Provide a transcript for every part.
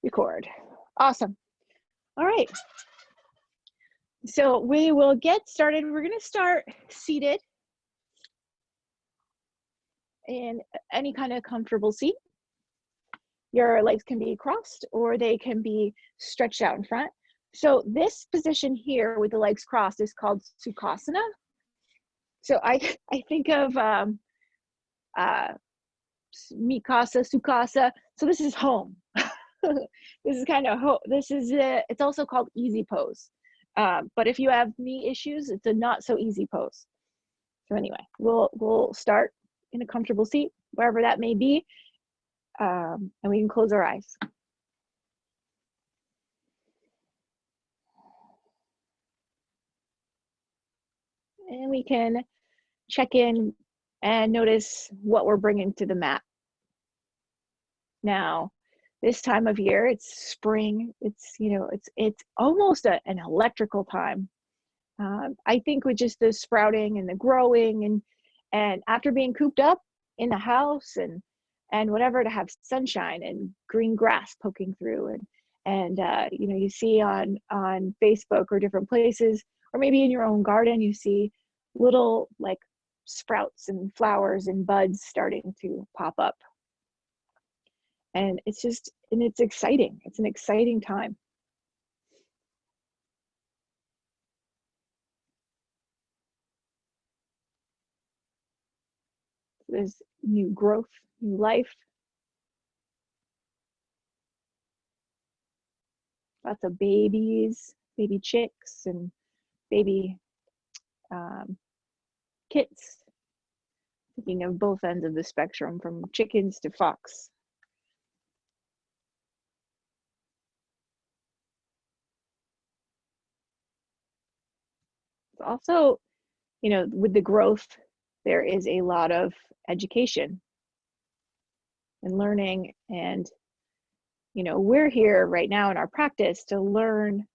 Record. Awesome. All right. So we will get started. We're going to start seated in any kind of comfortable seat. Your legs can be crossed or they can be stretched out in front. So this position here with the legs crossed is called Sukhasana. So I think of Mikasa, Sukhasa. So this is home. This is kind of this is it's also called easy pose. But if you have knee issues, it's a not so easy pose. So anyway, we'll start in a comfortable seat, wherever that may be, and we can close our eyes. And we can check in and notice what we're bringing to the mat. Now, this time of year, it's spring. It's it's almost an electrical time. I think with just the sprouting and the growing and after being cooped up in the house and whatever, to have sunshine and green grass poking through and you see on Facebook or different places, or maybe in your own garden, you see little like sprouts and flowers and buds starting to pop up. And it's exciting. It's an exciting time. There's new growth, new life. Lots of babies, baby chicks, and baby kits. Thinking of both ends of the spectrum, from chickens to fox. Also, with the growth, there is a lot of education and learning, and we're here right now in our practice to learn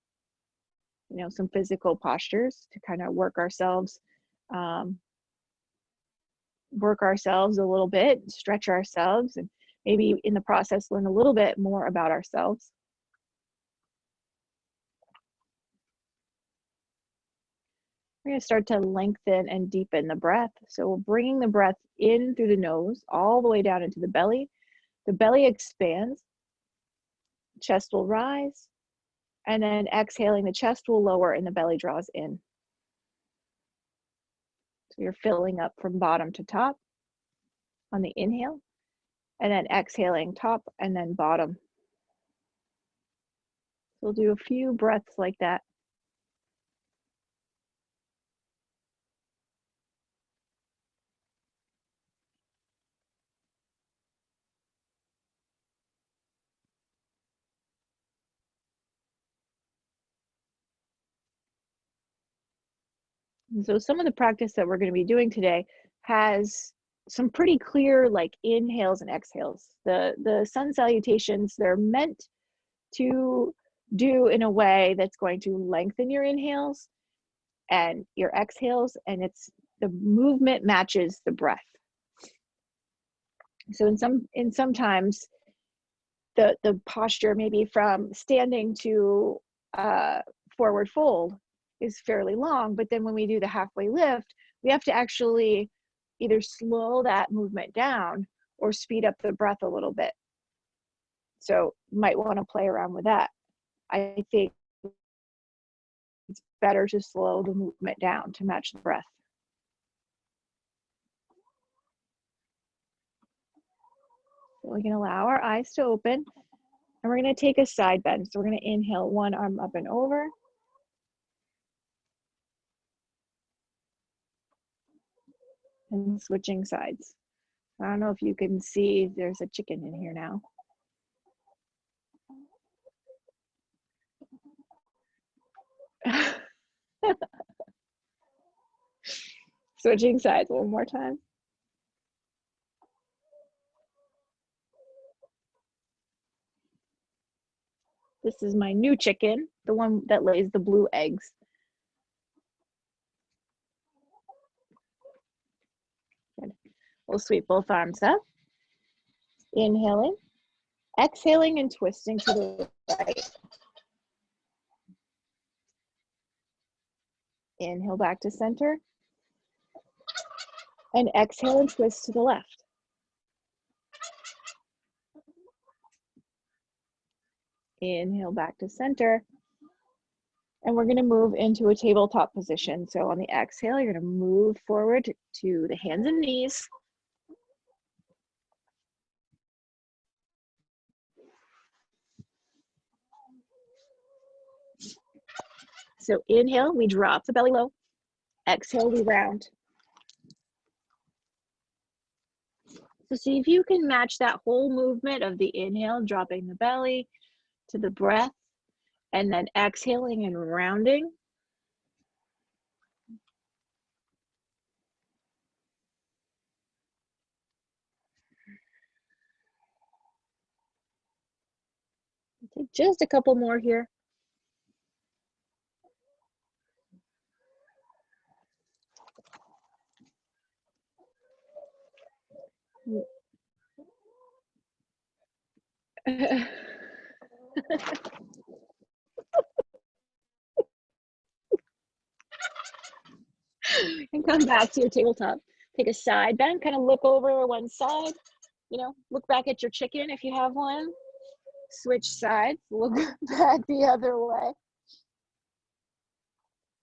some physical postures to kind of work ourselves a little bit, stretch ourselves, and maybe in the process learn a little bit more about ourselves. We're going to start to lengthen and deepen the breath. So we're bringing the breath in through the nose all the way down into the belly. The belly expands, chest will rise, and then exhaling, the chest will lower and the belly draws in. So you're filling up from bottom to top on the inhale, and then exhaling top and then bottom. We'll do a few breaths like that. And so some of the practice that we're going to be doing today has some pretty clear like inhales and exhales. The sun salutations, they're meant to do in a way that's going to lengthen your inhales and your exhales, and the movement matches the breath. So sometimes the posture, maybe from standing to forward fold, is fairly long, but then when we do the halfway lift, we have to actually either slow that movement down or speed up the breath a little bit. So you might want to play around with that. I think it's better to slow the movement down to match the breath. So we can allow our eyes to open, and we're going to take a side bend. So we're going to inhale, one arm up and over. And switching sides. I don't know if you can see, there's a chicken in here now. Switching sides one more time. This is my new chicken, the one that lays the blue eggs. Good. We'll sweep both arms up. Inhaling Exhaling and twisting to the right. Inhale back to center. And exhale and twist to the left. Inhale back to center. And we're going to move into a tabletop position. So on the exhale, you're going to move forward to the hands and knees. So inhale, we drop the belly low. Exhale, we round. So see if you can match that whole movement of the inhale, dropping the belly to the breath, and then exhaling and rounding. Take just a couple more here. And come back to your tabletop. Take a side bend, kind of look over one side, you know, look back at your chicken if you have one. Switch sides, look back the other way.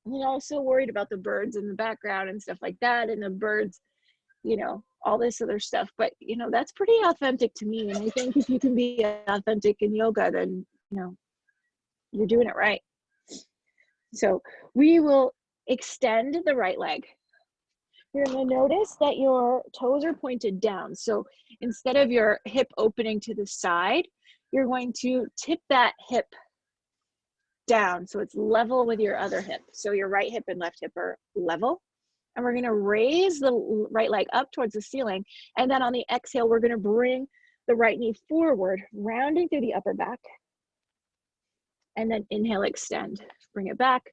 You know, I'm so worried about the birds in the background and stuff like that, and the birds, you know, all this other stuff. But, you know, that's pretty authentic to me. And I think if you can be authentic in yoga, then, you know, you're doing it right. So we will extend the right leg. You're going to notice that your toes are pointed down. So instead of your hip opening to the side, you're going to tip that hip down so it's level with your other hip. So your right hip and left hip are level. And we're going to raise the right leg up towards the ceiling. And then on the exhale, we're going to bring the right knee forward, rounding through the upper back. And then inhale, extend. Bring it back.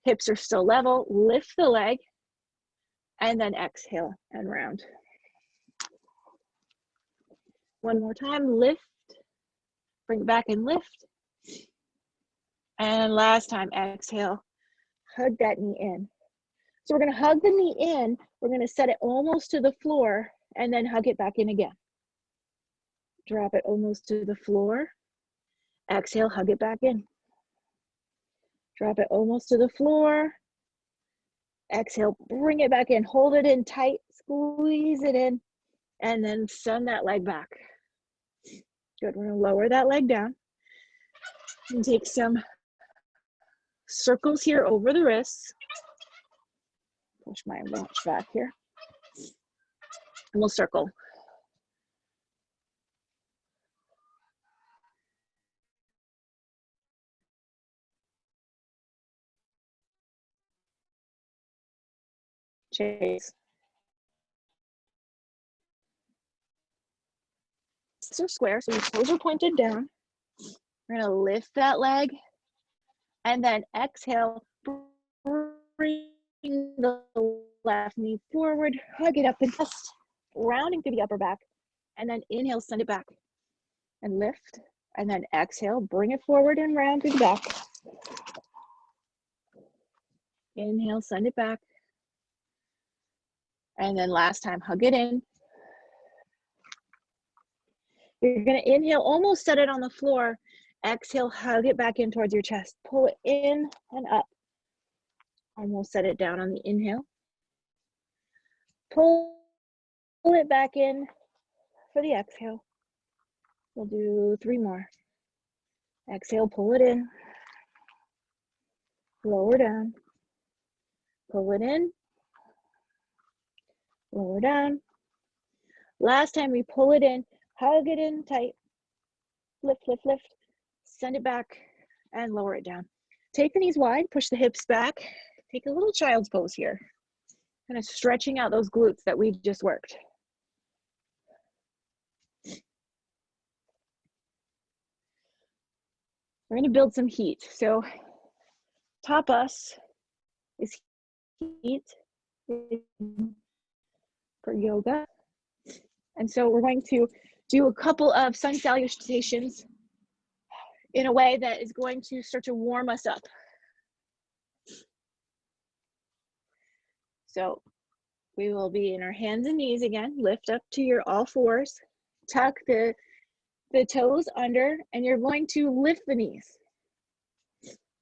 Hips are still level. Lift the leg. And then exhale and round. One more time, lift. Bring it back and lift. And last time, exhale. Hug that knee in. So we're going to hug the knee in. We're going to set it almost to the floor and then hug it back in again. Drop it almost to the floor. Exhale, hug it back in. Drop it almost to the floor. Exhale, bring it back in. Hold it in tight, squeeze it in, and then send that leg back. Good, we're gonna lower that leg down and take some circles here over the wrists. Push my watch back here. And we'll circle. Chase. So square, so your toes are pointed down. We're gonna lift that leg and then exhale, bring the left knee forward, hug it up and twist, rounding through the upper back, and then inhale, send it back and lift, and then exhale, bring it forward and round through the back. Inhale, send it back, and then last time, hug it in. You're gonna inhale, almost set it on the floor. Exhale, hug it back in towards your chest. Pull it in and up. Almost set it down on the inhale. Pull it back in for the exhale. We'll do 3 more. Exhale, pull it in. Lower down. Pull it in. Lower down. Last time we pull it in, hug it in tight. Lift, lift, lift. Send it back and lower it down. Take the knees wide, push the hips back. Take a little child's pose here. Kind of stretching out those glutes that we just worked. We're going to build some heat. So tapas is heat for yoga. And so we're going to Do a couple of sun salutations in a way that is going to start to warm us up. So we will be in our hands and knees again. Lift up to your all fours. Tuck the toes under, and you're going to lift the knees.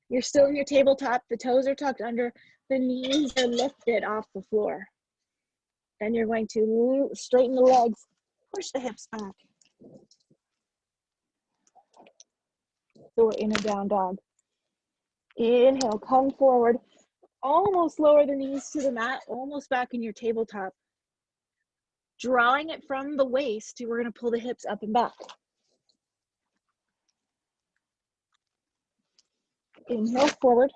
You're still in your tabletop. The toes are tucked under. The knees are lifted off the floor. Then you're going to straighten the legs. Push the hips back. So we're in a down dog. Inhale, come forward. Almost lower the knees to the mat, almost back in your tabletop. Drawing it from the waist, we're going to pull the hips up and back. Inhale, forward.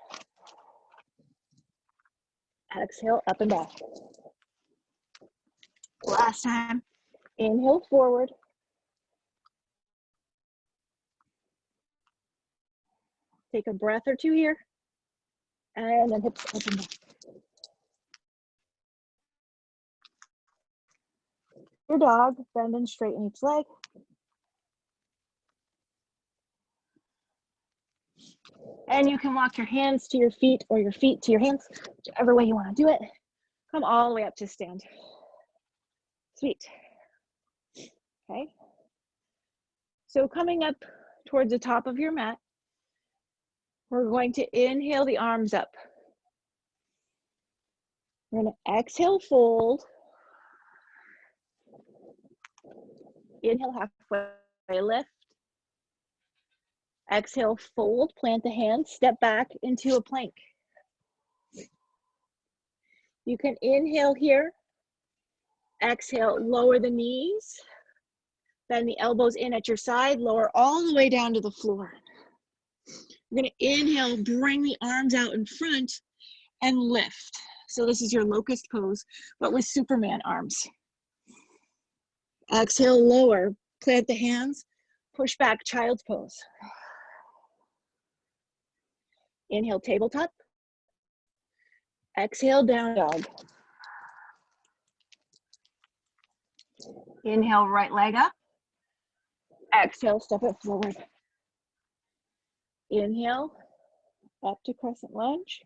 Exhale, up and back. Last time. Inhale, forward. Take a breath or two here. And then hips up and back. Your dog, bend and straighten each leg. And you can walk your hands to your feet or your feet to your hands, whichever way you want to do it. Come all the way up to stand. Sweet. Okay. So coming up towards the top of your mat, we're going to inhale the arms up. We're going to exhale, fold. Inhale, halfway lift. Exhale, fold, plant the hands, step back into a plank. You can inhale here. Exhale, lower the knees. Bend the elbows in at your side, lower all the way down to the floor. You're going to inhale, bring the arms out in front and lift. So this is your locust pose, but with Superman arms. Exhale, lower, plant the hands, push back, child's pose. Inhale, tabletop. Exhale, down dog. Inhale, right leg up. Exhale, step it forward. Inhale, up to crescent lunge.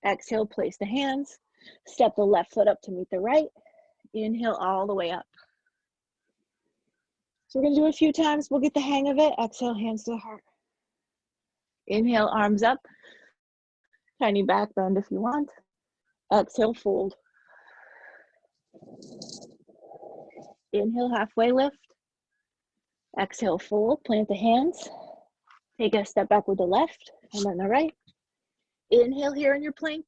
Exhale, place the hands. Step the left foot up to meet the right. Inhale all the way up. So we're going to do it a few times. We'll get the hang of it. Exhale, hands to the heart. Inhale, arms up. Tiny back bend if you want. Exhale, fold. Inhale, halfway lift. Exhale, fold. Plant the hands. Take a step back with the left and then the right. Inhale here in your plank.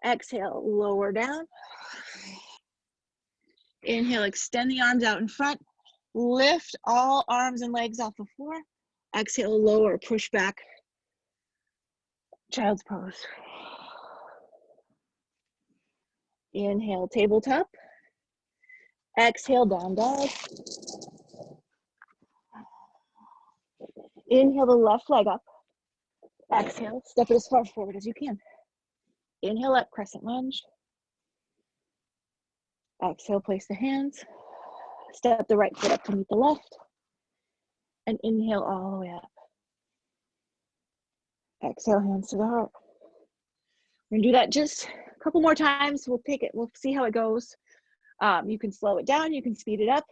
Exhale, lower down. Inhale, extend the arms out in front. Lift all arms and legs off the floor. Exhale, lower, push back. Child's pose. Inhale, tabletop. Exhale, down dog. Inhale the left leg up. Exhale, step it as far forward as you can. Inhale up, crescent lunge. Exhale, place the hands. Step the right foot up to meet the left. And inhale all the way up. Exhale, hands to the heart. We're gonna do that just a couple more times. We'll see how it goes. You can slow it down, you can speed it up,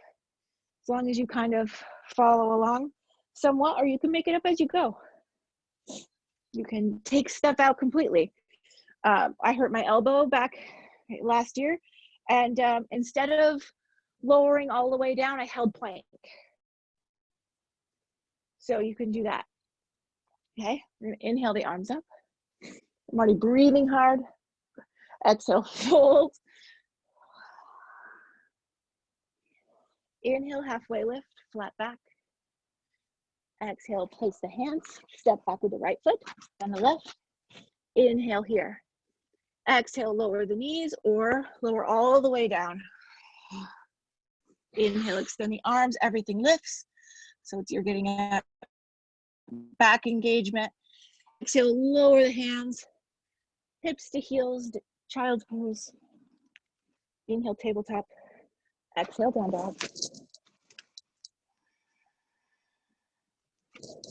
as long as you kind of follow along somewhat, or you can make it up as you go. You can take step out completely. I hurt my elbow back last year, and instead of lowering all the way down, I held plank. So you can do that. Okay, we're gonna inhale the arms up. I'm already breathing hard. Exhale, fold. Inhale, halfway lift, flat back. Exhale, place the hands, step back with the right foot and the left. Inhale here. Exhale, lower the knees or lower all the way down. Inhale, extend the arms, everything lifts. So you're getting a back engagement. Exhale, lower the hands, hips to heels, child's pose. Inhale, tabletop. Exhale, down dog.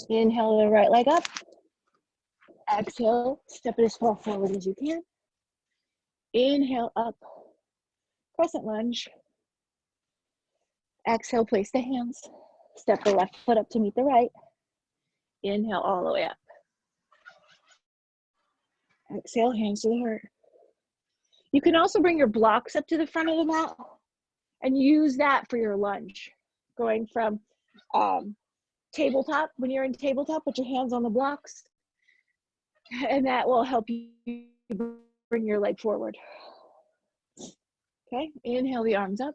Inhale the right leg up. Exhale, step it as far forward as you can. Inhale up, crescent lunge. Exhale, place the hands. Step the left foot up to meet the right. Inhale all the way up. Exhale, hands to the heart. You can also bring your blocks up to the front of the mat and use that for your lunge. Going from tabletop, when you're in tabletop, put your hands on the blocks, and that will help you bring your leg forward. Okay, inhale the arms up.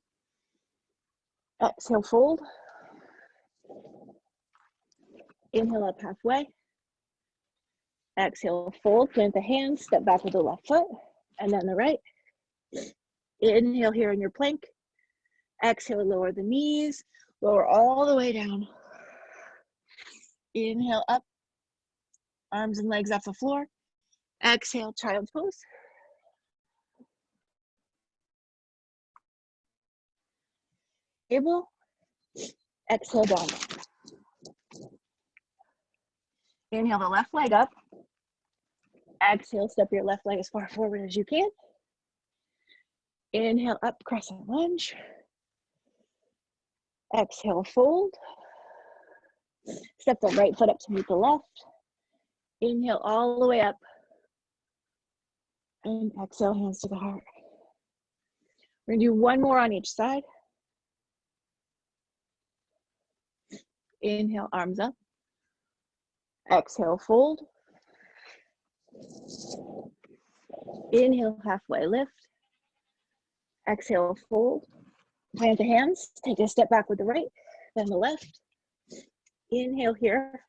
Exhale, fold. Inhale up halfway. Exhale, fold, plant the hands, step back with the left foot, and then the right. Inhale here in your plank. Exhale, lower the knees, lower all the way down. Inhale up, arms and legs off the floor. Exhale, child's pose. Table. Exhale, down. Inhale the left leg up. Exhale, step your left leg as far forward as you can. Inhale up, crescent lunge. Exhale, fold. Step the right foot up to meet the left. Inhale all the way up. And exhale, hands to the heart. We're gonna do one more on each side. Inhale, arms up. Exhale, fold. Inhale, halfway lift. Exhale, fold. Plant the hands. Take a step back with the right, then the left. Inhale here.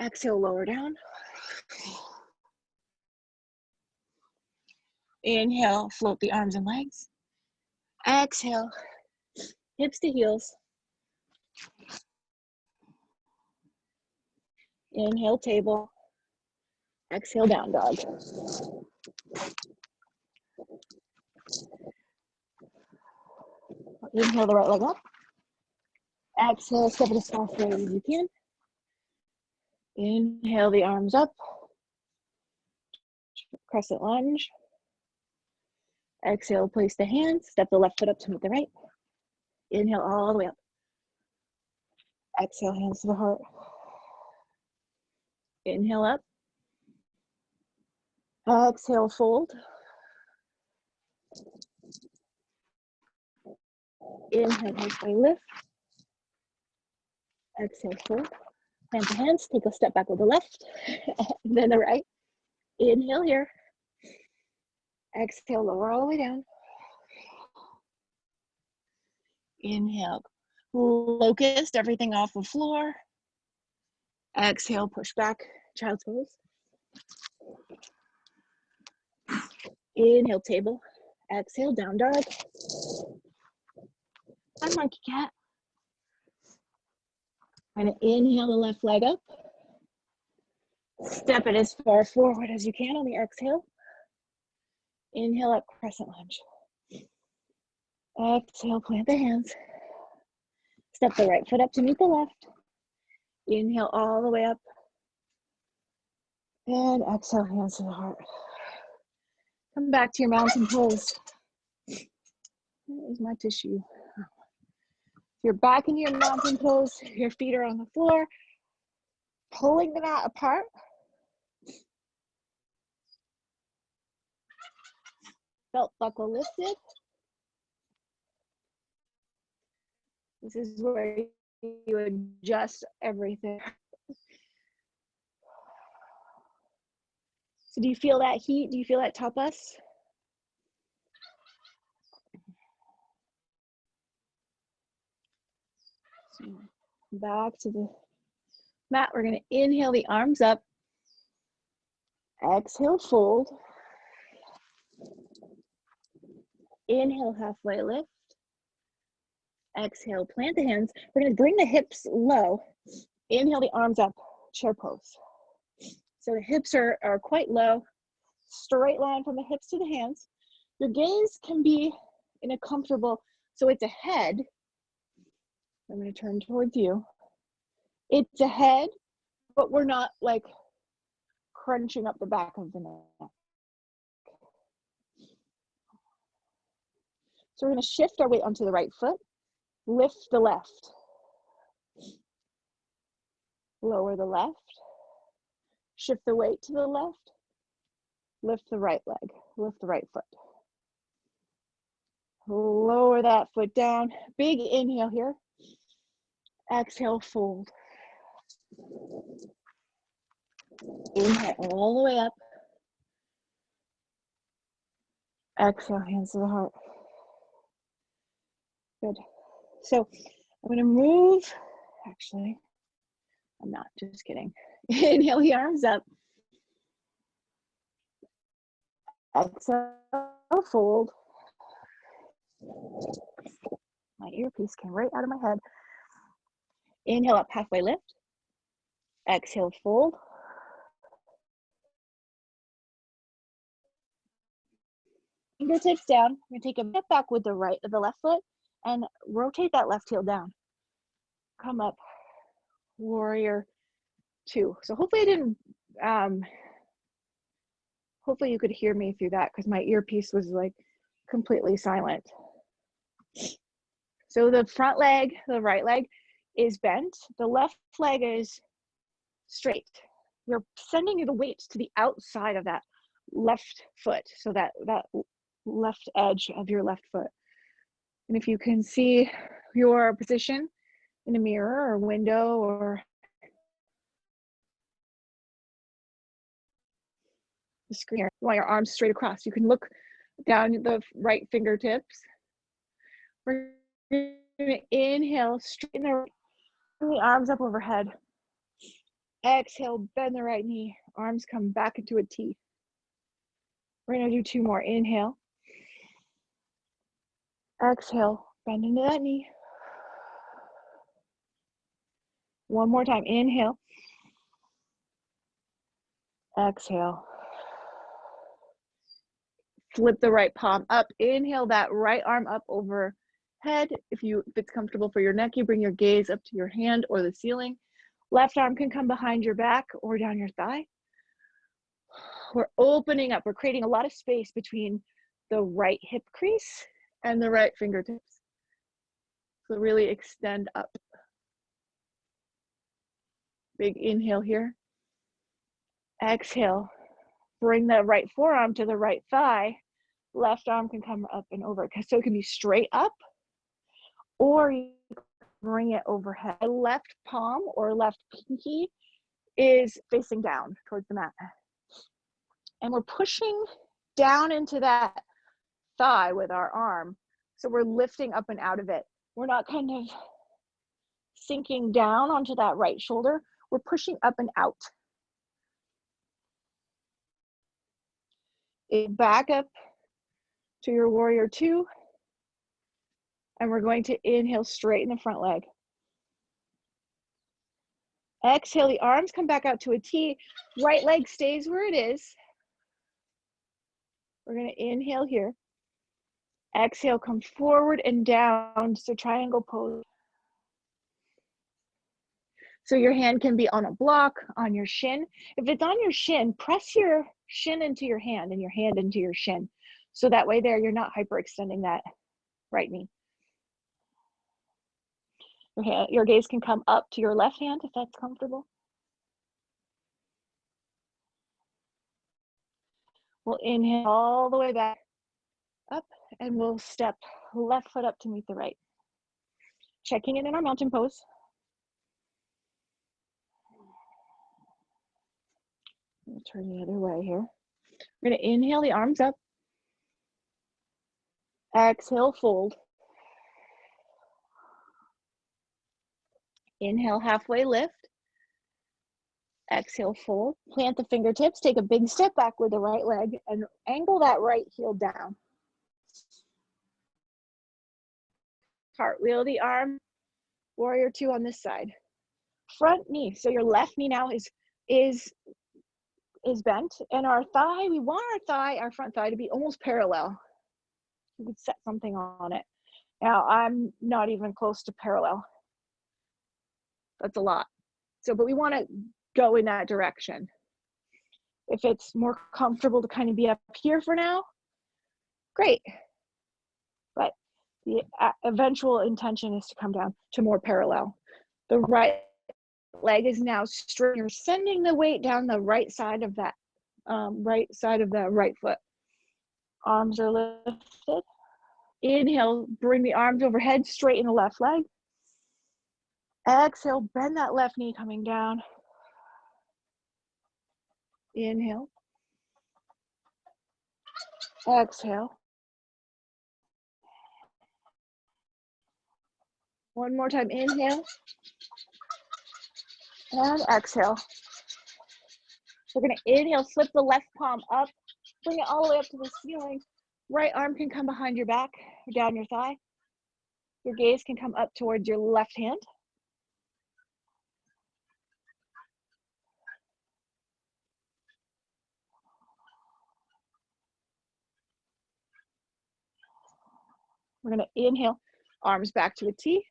Exhale, lower down. Inhale, float the arms and legs. Exhale, hips to heels. Inhale, table. Exhale, down dog. Inhale the right leg up. Exhale, step it as far forward as you can. Inhale the arms up. Crescent lunge. Exhale, place the hands. Step the left foot up to meet the right. Inhale all the way up. Exhale, hands to the heart. Inhale up. Exhale, fold. Inhale, halfway lift. Exhale, fold. Plant the hands. Take a step back with the left, and then the right. Inhale here. Exhale, lower all the way down. Inhale, locust, everything off the floor. Exhale, push back, child's pose. Inhale, table. Exhale, down dog. And monkey cat. And inhale the left leg up. Step it as far forward as you can on the exhale. Inhale up, crescent lunge. Exhale, plant the hands. Step the right foot up to meet the left. Inhale all the way up. And exhale, hands to the heart. Come back to your mountain pose. Where's my tissue? You're back into your mountain pose. Your feet are on the floor. Pulling the mat apart. Belt buckle lifted. This is where you adjust everything. So do you feel that heat? Do you feel that tapas? So back to the mat. We're going to inhale the arms up. Exhale, fold. Inhale, halfway lift. Exhale, plant the hands. We're going to bring the hips low. Inhale the arms up, chair pose. So the hips are quite low. Straight line from the hips to the hands. Your gaze can be in a comfortable So it's a head. I'm going to turn towards you. It's a head, but we're not like crunching up the back of the neck. So we're going to shift our weight onto the right foot, lift the left, lower the left, shift the weight to the left, lift the right leg, lift the right foot. Lower that foot down. Big inhale here. Exhale, fold. Inhale all the way up. Exhale, hands to the heart. Good. So I'm going to move. Actually, I'm not, just kidding. Inhale the arms up. Exhale, fold. My earpiece came right out of my head. Inhale up, halfway lift. Exhale, fold. Fingertips down. We're going to take a step back with the left foot and rotate that left heel down. Come up, warrior two. So hopefully I didn't, hopefully you could hear me through that because my earpiece was like completely silent. So the front leg, the right leg is bent. The left leg is straight. You're sending the weight to the outside of that left foot. So that left edge of your left foot. And if you can see your position in a mirror or window or the screen, you want your arms straight across. You can look down the right fingertips. We're going to inhale, straighten the arms up overhead. Exhale, bend the right knee. Arms come back into a T. We're going to do two more. Inhale. Exhale, bend into that knee. One more time. Inhale. Exhale. Flip the right palm up. Inhale that right arm up overhead. If it's comfortable for your neck, you bring your gaze up to your hand or the ceiling. Left arm can come behind your back or down your thigh. We're opening up. We're creating a lot of space between the right hip crease and the right fingertips. So really extend up. Big inhale here. Exhale. Bring the right forearm to the right thigh. Left arm can come up and over. So it can be straight up, or you bring it overhead. Left palm or left pinky is facing down towards the mat. And we're pushing down into that thigh with our arm. So we're lifting up and out of it. We're not kind of sinking down onto that right shoulder. We're pushing up and out. Back up to your warrior two. And we're going to inhale, straighten the front leg. Exhale, the arms come back out to a T. Right leg stays where it is. We're going to inhale here. Exhale, come forward and down. So triangle pose. So your hand can be on a block, on your shin. If it's on your shin, press your shin into your hand and your hand into your shin. So that way there, you're not hyperextending that right knee. Your gaze can come up to your left hand if that's comfortable. We'll inhale all the way back up and we'll step left foot up to meet the right. Checking in our mountain pose. I'm gonna turn the other way here. We're gonna inhale the arms up. Exhale, fold. Inhale, halfway lift. Exhale, fold. Plant the fingertips. Take a big step back with the right leg and angle that right heel down. Cartwheel the arm. Warrior two on this side. Front knee. So your left knee now is bent, and our thigh, we want our front thigh to be almost parallel. You could set something on it. Now I'm not even close to parallel. That's a lot. So, but we want to go in that direction. If it's more comfortable to kind of be up here for now, great. But the eventual intention is to come down to more parallel. The right leg is now straight. You're sending the weight down the right side of that right side of the right foot. Arms are lifted. Inhale, bring the arms overhead, straighten the left leg. Exhale, bend that left knee coming down. Inhale. Exhale. One more time, inhale. And exhale. We're gonna inhale, flip the left palm up, bring it all the way up to the ceiling. Right arm can come behind your back or down your thigh. Your gaze can come up towards your left hand. We're gonna inhale, arms back to a T.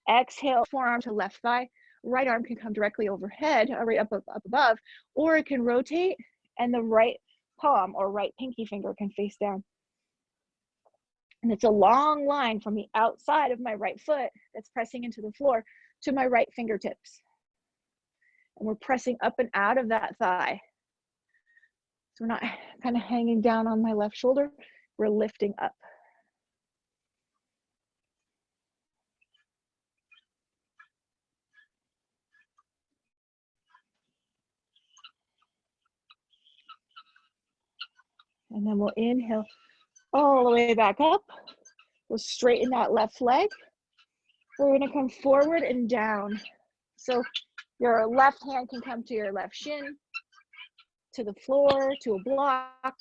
Exhale, forearm to left thigh. Right arm can come directly overhead, or right up above, or it can rotate and the right palm or right pinky finger can face down. And it's a long line from the outside of my right foot that's pressing into the floor to my right fingertips. And we're pressing up and out of that thigh. So we're not kind of hanging down on my left shoulder, we're lifting up. And then we'll inhale all the way back up. We'll straighten that left leg. We're gonna come forward and down. So your left hand can come to your left shin, to the floor, to a block,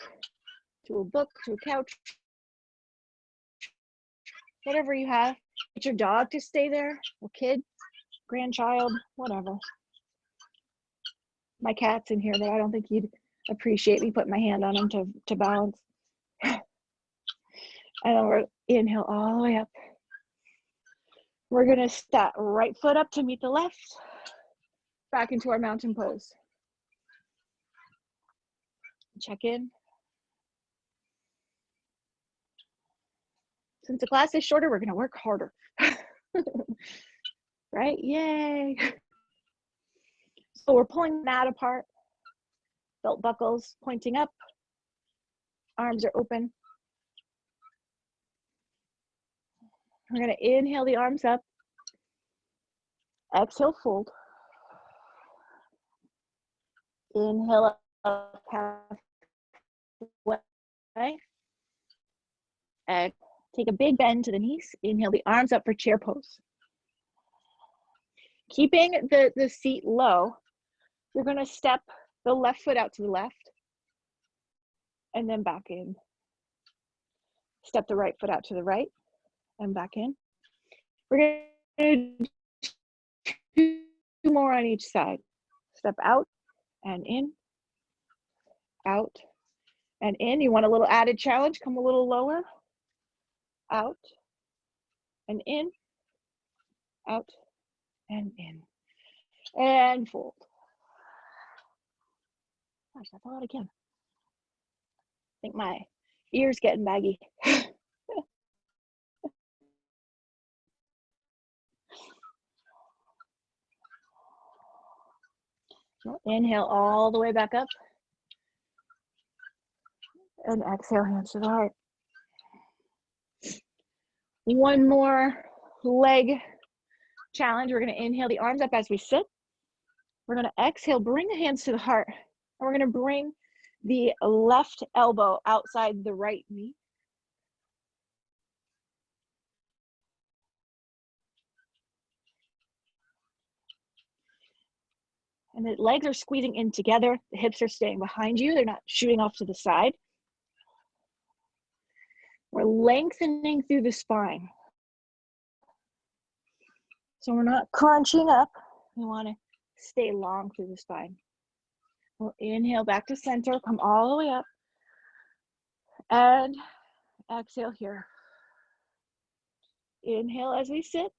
to a book, to a couch, whatever you have. Get your dog to stay there, a kid, grandchild, whatever. My cat's in here, but I don't think he'd appreciate me putting my hand on him to balance. And then we're inhale all the way up. We're gonna step right foot up to meet the left, back into our mountain pose. Check in. Since the class is shorter, we're gonna work harder. Right, yay. So we're pulling the mat apart, belt buckles pointing up, arms are open. We're gonna inhale the arms up, exhale, fold. Inhale up halfway. Take a big bend to the knees. Inhale the arms up for chair pose. Keeping the seat low, you're gonna step the left foot out to the left and then back in. Step the right foot out to the right and back in. We're gonna do two more on each side. Step out and in, out and in. You want a little added challenge, come a little lower. Out and in, out and in, and fold. Gosh, that's a lot again. I think my ear's getting baggy. Inhale all the way back up. And exhale, hands to the heart. One more leg challenge. We're gonna inhale the arms up as we sit. We're gonna exhale, bring the hands to the heart. And we're gonna bring the left elbow outside the right knee. And the legs are squeezing in together. The hips are staying behind you. They're not shooting off to the side. We're lengthening through the spine. So we're not crunching up. We want to stay long through the spine. We'll inhale back to center, come all the way up. And exhale here. Inhale as we sit.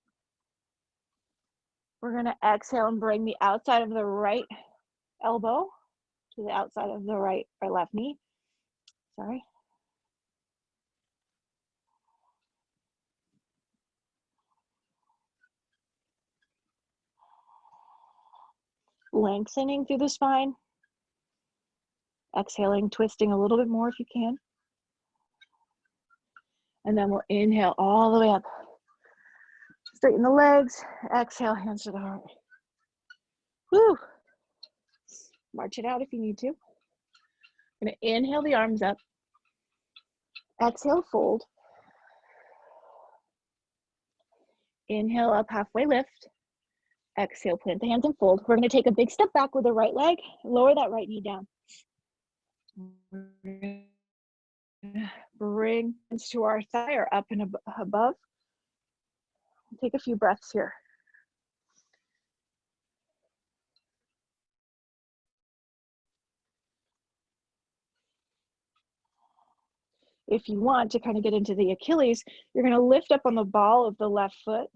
We're gonna exhale and bring the outside of the right elbow to the outside of the right or left knee. Sorry. Lengthening through the spine. Exhaling, twisting a little bit more if you can. And then we'll inhale all the way up. Straighten the legs. Exhale, hands to the heart. Woo! March it out if you need to. I'm gonna inhale the arms up. Exhale, fold. Inhale up, halfway lift. Exhale, plant the hands and fold. We're gonna take a big step back with the right leg. Lower that right knee down. Bring hands to our thigh or up and above. Take a few breaths here. If you want to kind of get into the Achilles, you're going to lift up on the ball of the left foot,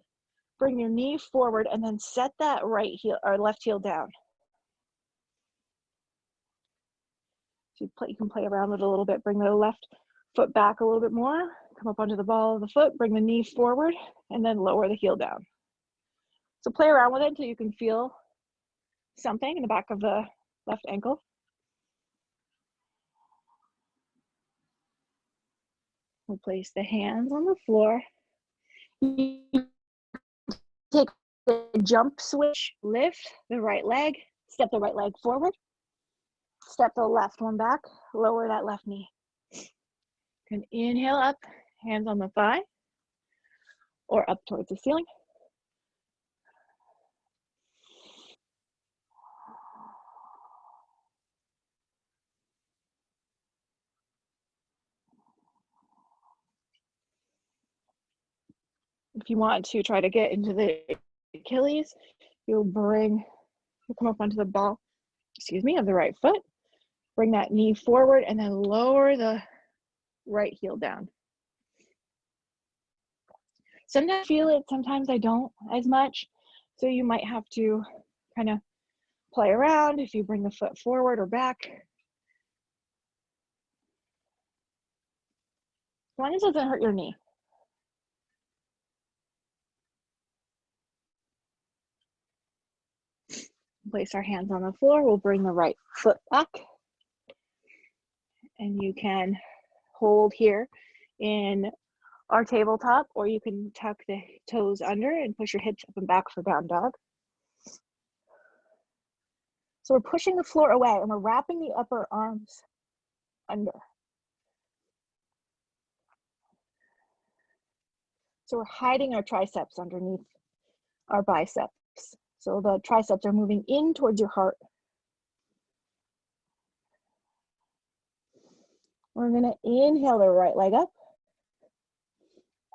bring your knee forward, and then set that right heel or left heel down. So you can play around with it a little bit. Bring the left foot back a little bit more. Come up onto the ball of the foot, bring the knee forward, and then lower the heel down. So play around with it until you can feel something in the back of the left ankle. We'll place the hands on the floor. Take the jump switch, lift the right leg, step the right leg forward, step the left one back, lower that left knee. You can inhale up, hands on the thigh, or up towards the ceiling. If you want to try to get into the Achilles, you'll come up onto the ball, of the right foot, bring that knee forward, and then lower the right heel down. Sometimes I feel it, sometimes I don't as much. So you might have to kind of play around if you bring the foot forward or back. As long as it doesn't hurt your knee. Place our hands on the floor. We'll bring the right foot back. And you can hold here in our tabletop, or you can tuck the toes under and push your hips up and back for down dog. So we're pushing the floor away and we're wrapping the upper arms under. So we're hiding our triceps underneath our biceps. So the triceps are moving in towards your heart. We're gonna inhale the right leg up.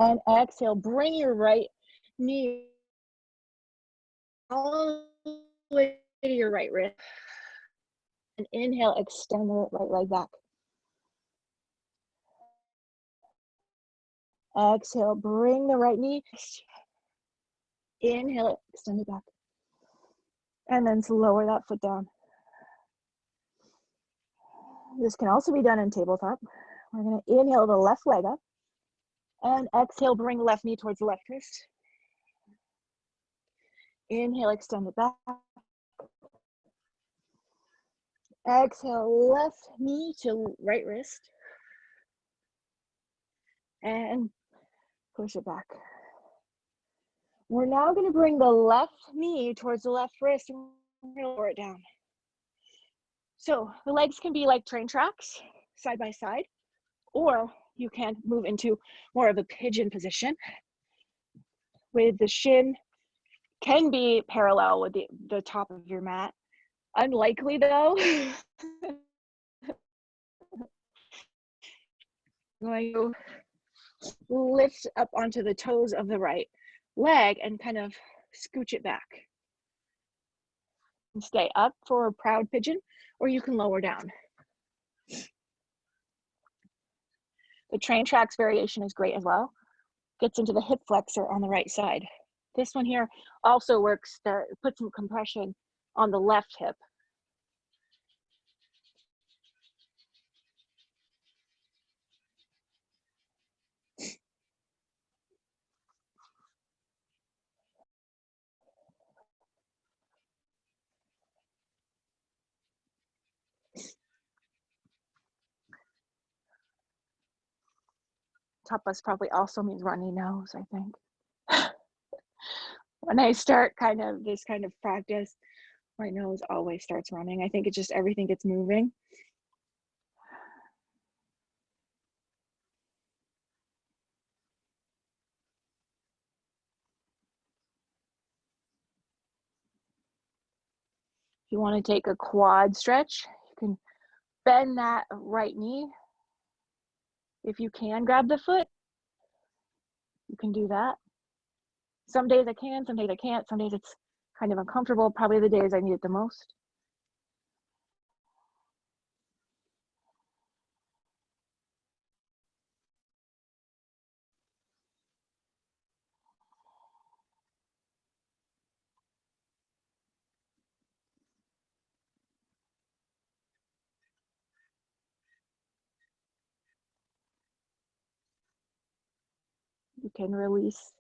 And exhale, bring your right knee all the way to your right wrist. And inhale, extend the right leg back. Exhale, bring the right knee. Inhale, extend it back. And then lower that foot down. This can also be done in tabletop. We're gonna inhale the left leg up. And exhale, bring the left knee towards the left wrist. Inhale, extend it back. Exhale, left knee to right wrist. And push it back. We're now going to bring the left knee towards the left wrist and we're going to lower it down. So the legs can be like train tracks, side by side, or you can move into more of a pigeon position with the shin can be parallel with the top of your mat. Unlikely though. Going to lift up onto the toes of the right leg and kind of scooch it back. Stay up for a proud pigeon, or you can lower down. The train tracks variation is great as well. gets into the hip flexor on the right side. This one here also works to put some compression on the left hip. Tapas probably also means runny nose, I think. When I start this kind of practice, my nose always starts running. I think it's just everything gets moving. If you want to take a quad stretch, you can bend that right knee. If you can grab the foot, you can do that. Some days I can, some days I can't. Some days it's kind of uncomfortable. Probably the days I need it the most. You can release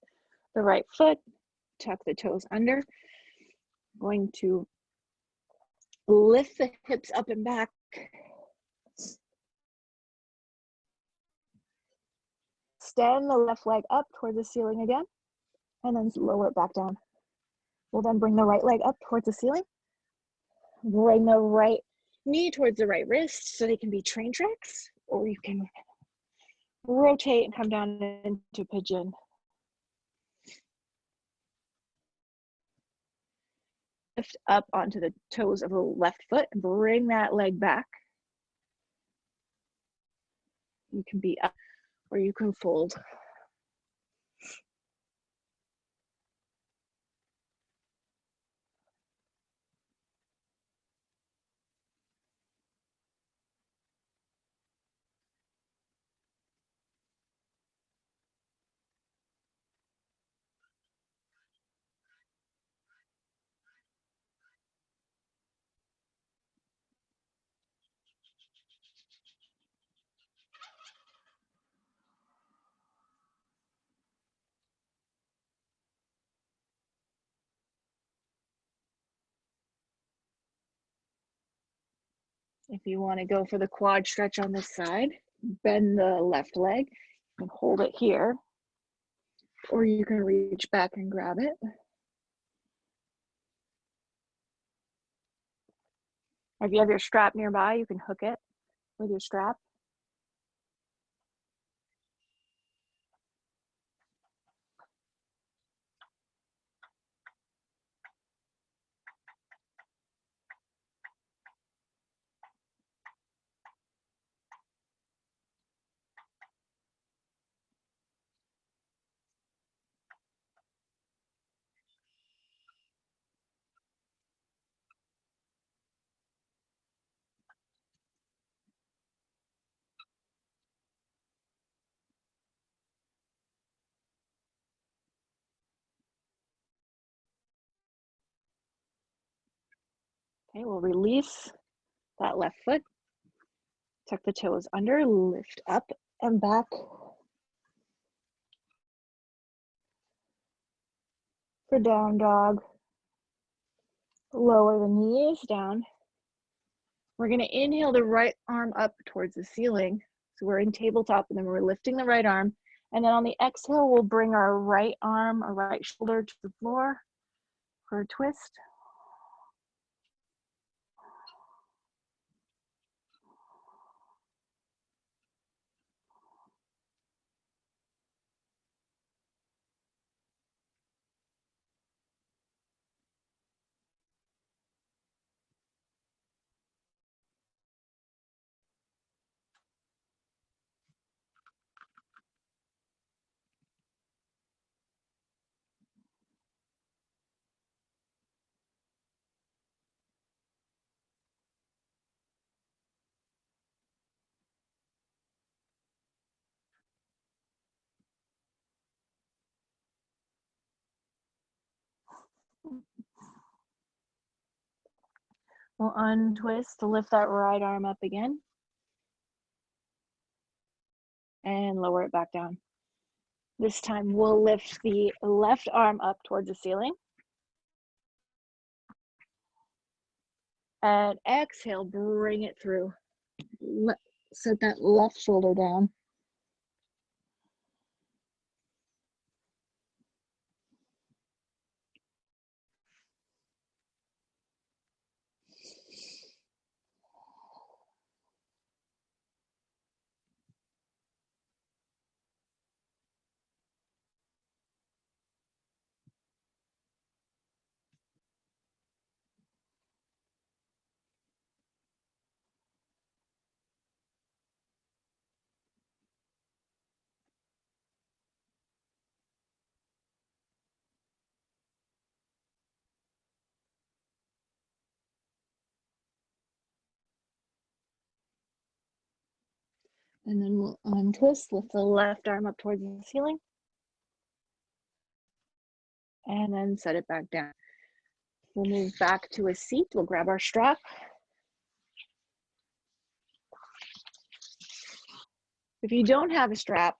the right foot, tuck the toes under. I'm going to lift the hips up and back. Extend the left leg up towards the ceiling again, and then lower it back down. We'll then bring the right leg up towards the ceiling. Bring the right knee towards the right wrist so they can be train tracks, or you can rotate and come down into pigeon. Lift up onto the toes of the left foot and bring that leg back. You can be up or you can fold. If you want to go for the quad stretch on this side, bend the left leg and hold it here, or you can reach back and grab it. Or if you have your strap nearby, you can hook it with your strap. Okay, we'll release that left foot, tuck the toes under, lift up and back. For down dog, lower the knees down. We're going to inhale the right arm up towards the ceiling. So we're in tabletop, and then we're lifting the right arm. And then on the exhale, we'll bring our right arm, our right shoulder to the floor for a twist. We'll untwist to lift that right arm up again. And lower it back down. This time we'll lift the left arm up towards the ceiling. And exhale, bring it through. Set that left shoulder down. And then we'll untwist, lift the left arm up towards the ceiling. And then set it back down. We'll move back to a seat. We'll grab our strap. If you don't have a strap,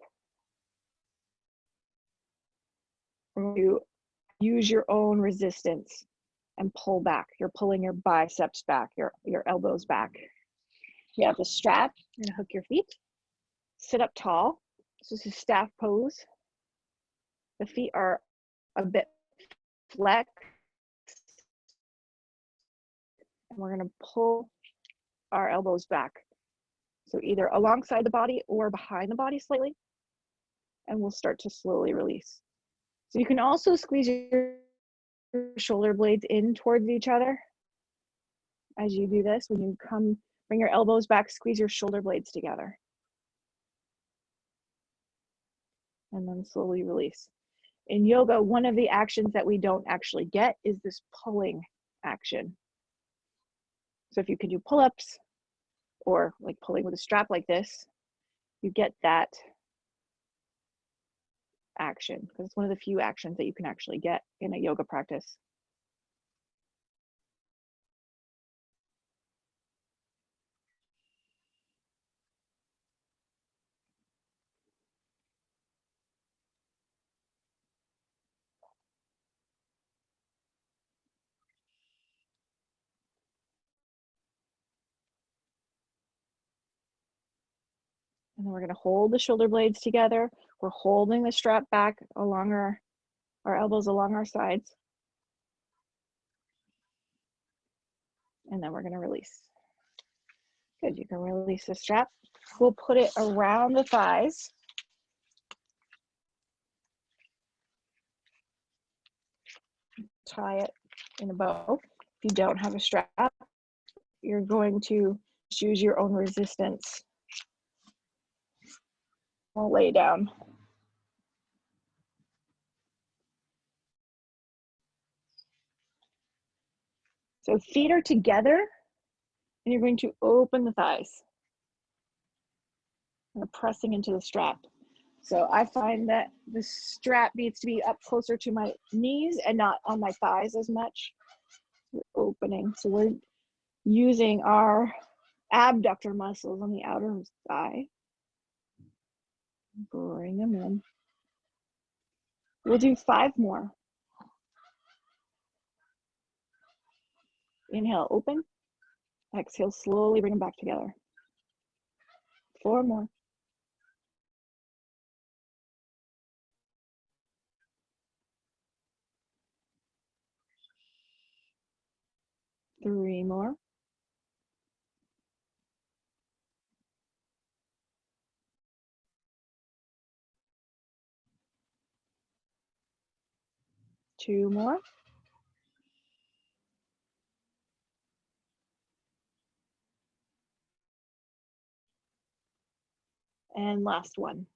you use your own resistance and pull back. You're pulling your biceps back, your elbows back. You have the strap, you're gonna hook your feet. Sit up tall. This is a staff pose. The feet are a bit flexed. And we're gonna pull our elbows back. So either alongside the body or behind the body slightly. And we'll start to slowly release. So you can also squeeze your shoulder blades in towards each other. As you do this, when you come, bring your elbows back, squeeze your shoulder blades together. And then slowly release. In yoga, one of the actions that we don't actually get is this pulling action. So if you can do pull-ups or like pulling with a strap like this, you get that action because it's one of the few actions that you can actually get in a yoga practice. And then we're going to hold the shoulder blades together. We're holding the strap back along our elbows along our sides. And then we're going to release. Good, you can release the strap. We'll put it around the thighs. Tie it in a bow. If you don't have a strap, you're going to choose your own resistance. We'll lay down. So feet are together, and you're going to open the thighs. And pressing into the strap. So I find that the strap needs to be up closer to my knees and not on my thighs as much. We're opening. So we're using our abductor muscles on the outer thigh. Bring them in. We'll do 5 more. Inhale, open. Exhale, slowly bring them back together. 4 more. 3 more. 2 more. And last one.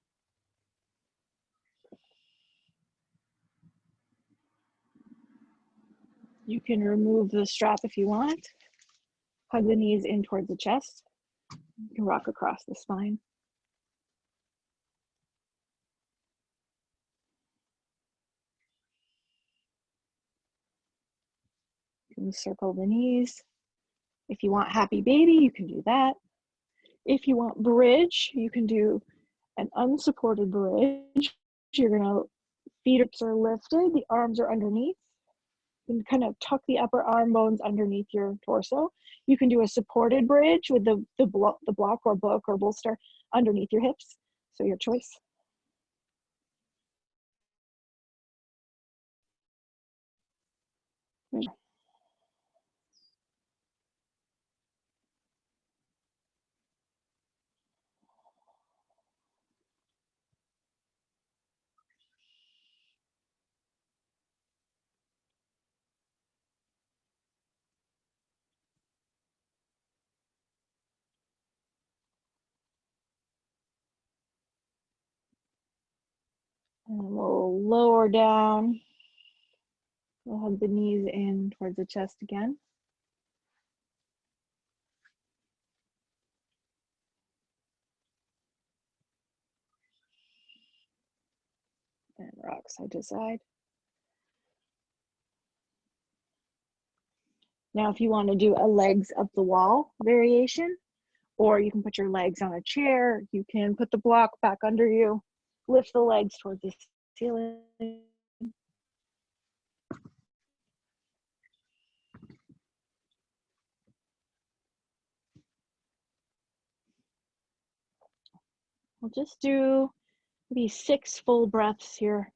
You can remove the strap if you want. Hug the knees in towards the chest. You can rock across the spine. You can circle the knees. If you want happy baby, you can do that. If you want bridge, you can do an unsupported bridge. You're gonna, feet are lifted, the arms are underneath. You can kind of tuck the upper arm bones underneath your torso. You can do a supported bridge with the block or book or bolster underneath your hips. So your choice. And we'll lower down. We'll hug the knees in towards the chest again. And rock side to side. Now, if you want to do a legs up the wall variation, or you can put your legs on a chair, you can put the block back under you, lift the legs towards the ceiling. We'll just do maybe 6 full breaths here.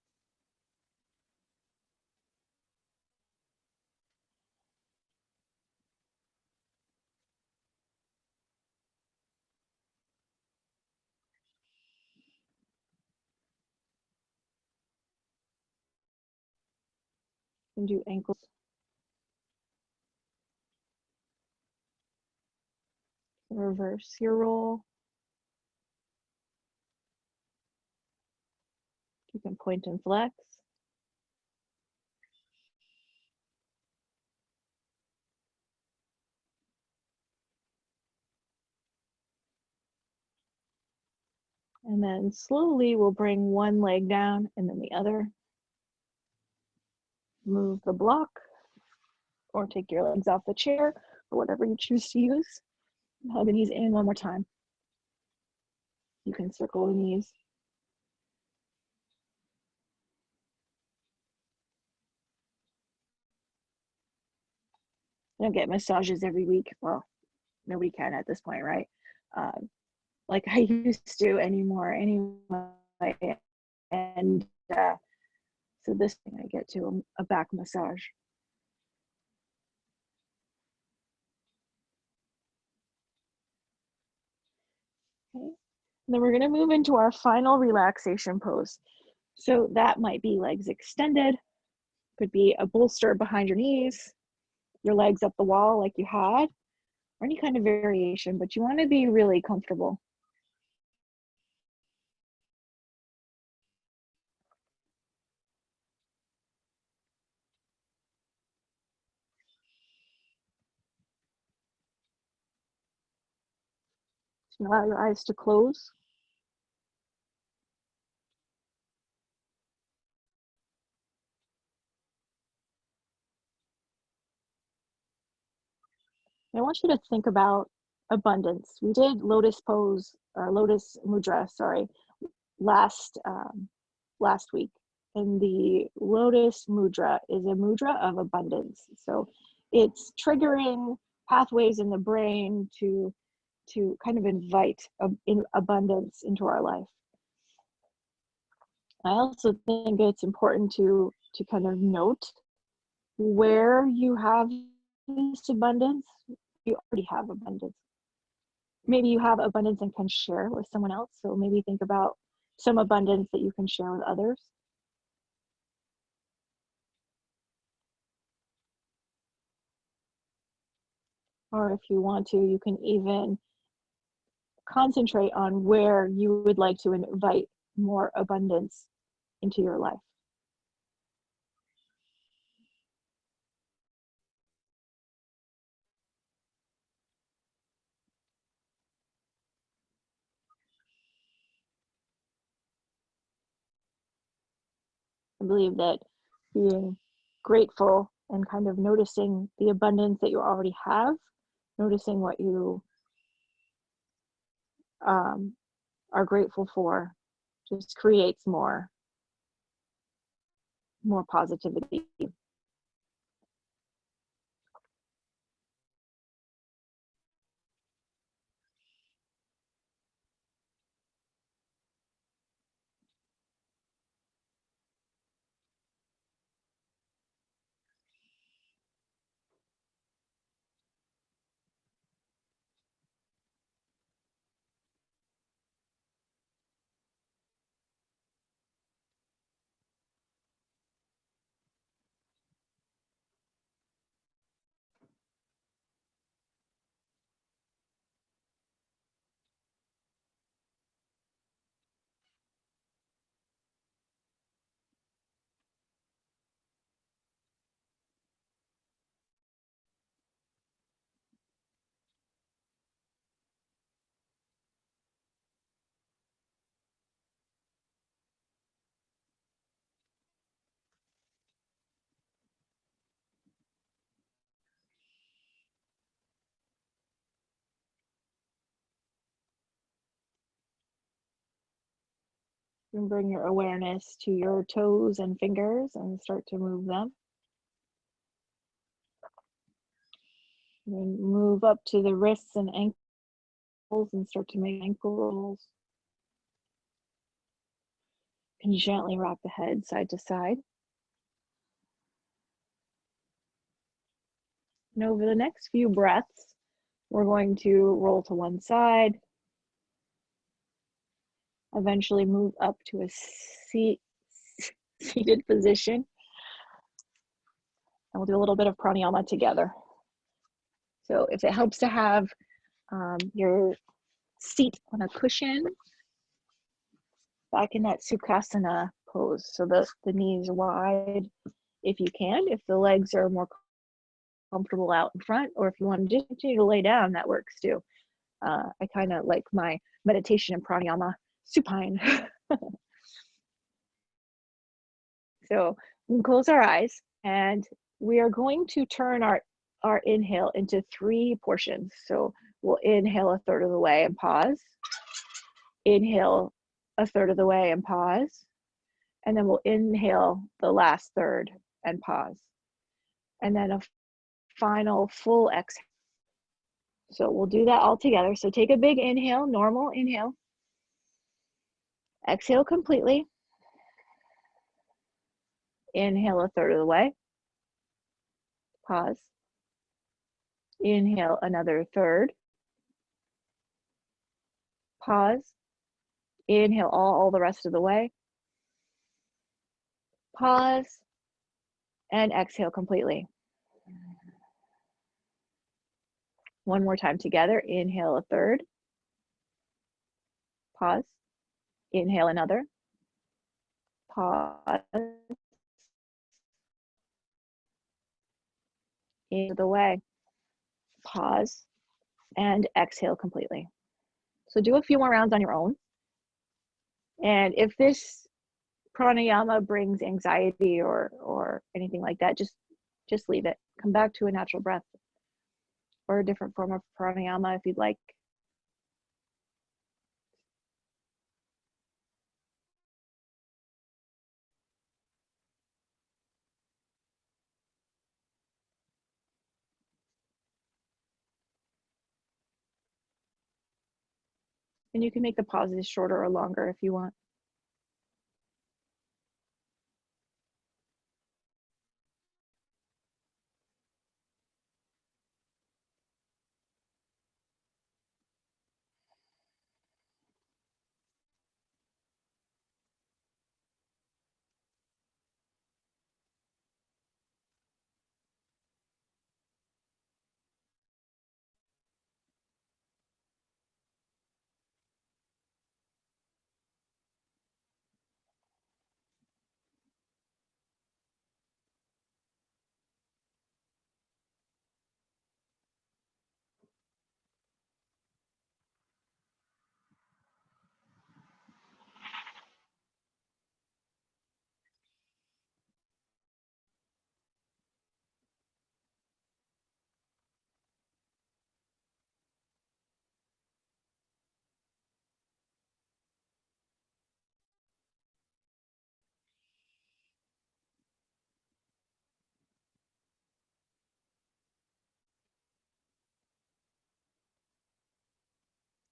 You can do ankles. Reverse your roll. You can point and flex. And then slowly we'll bring one leg down and then the other. Move the block or take your legs off the chair or whatever you choose to use. Hug the knees in one more time. You can circle the knees. I don't get massages every week. Well, nobody can at this point, right? Like I used to anymore anyway. And so this thing I get to a back massage. Okay. And then we're going to move into our final relaxation pose. So that might be legs extended, could be a bolster behind your knees, your legs up the wall like you had, or any kind of variation, but you want to be really comfortable. So allow your eyes to close. I want you to think about abundance. We did lotus pose, or lotus mudra, sorry, last week. And the lotus mudra is a mudra of abundance. So it's triggering pathways in the brain to kind of invite abundance into our life. I also think it's important to kind of note where you have this abundance. You already have abundance. Maybe you have abundance and can share with someone else. So maybe think about some abundance that you can share with others. Or if you want to, you can even concentrate on where you would like to invite more abundance into your life. I believe that being grateful and kind of noticing the abundance that you already have Noticing what you are grateful for just creates more positivity. You can bring your awareness to your toes and fingers and start to move them. Then move up to the wrists and ankles and start to make ankle rolls. You can gently rock the head side to side. And over the next few breaths, we're going to roll to one side, eventually move up to a seated position. And we'll do a little bit of pranayama together. So if it helps to have your seat on a cushion, back in that Sukhasana pose, so the knees are wide if you can. If the legs are more comfortable out in front, or if you want to just continue to lay down, that works too. I kind of like my meditation and pranayama supine. So we can close our eyes, and we are going to turn our inhale into 3 portions. So we'll inhale a third of the way and pause. Inhale a third of the way and pause. And then we'll inhale the last third and pause. And then a final full exhale. So we'll do that all together. So take a big inhale, normal inhale. Exhale completely. Inhale a third of the way. Pause. Inhale another third. Pause. Inhale all the rest of the way. Pause. And exhale completely. One more time together. Inhale a third. Pause. Inhale another. Pause. Into the way. Pause. And exhale completely. So do a few more rounds on your own. And if this pranayama brings anxiety or anything like that, just leave it. Come back to a natural breath or a different form of pranayama if you'd like. And you can make the pauses shorter or longer if you want.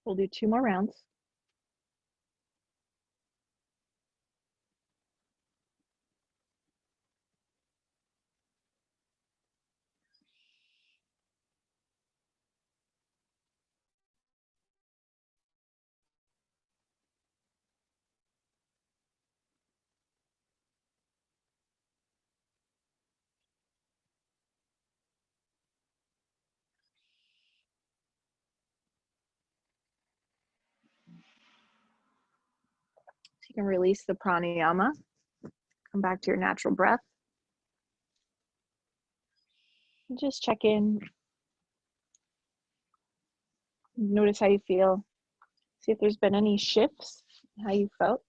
We'll do 2 more rounds. So you can release the pranayama, come back to your natural breath. And just check in. Notice how you feel. See if there's been any shifts, how you felt.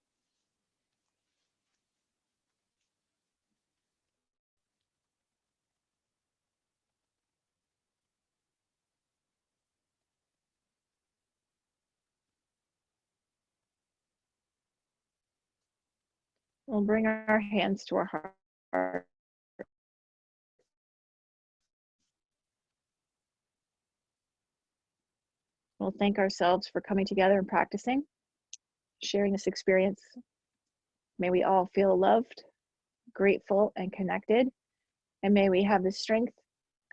We'll bring our hands to our heart. We'll thank ourselves for coming together and practicing, sharing this experience. May we all feel loved, grateful, and connected. And may we have the strength,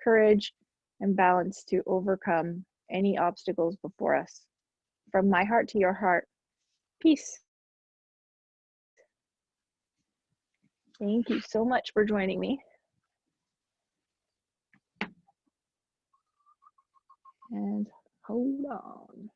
courage, and balance to overcome any obstacles before us. From my heart to your heart, peace. Thank you so much for joining me. And hold on.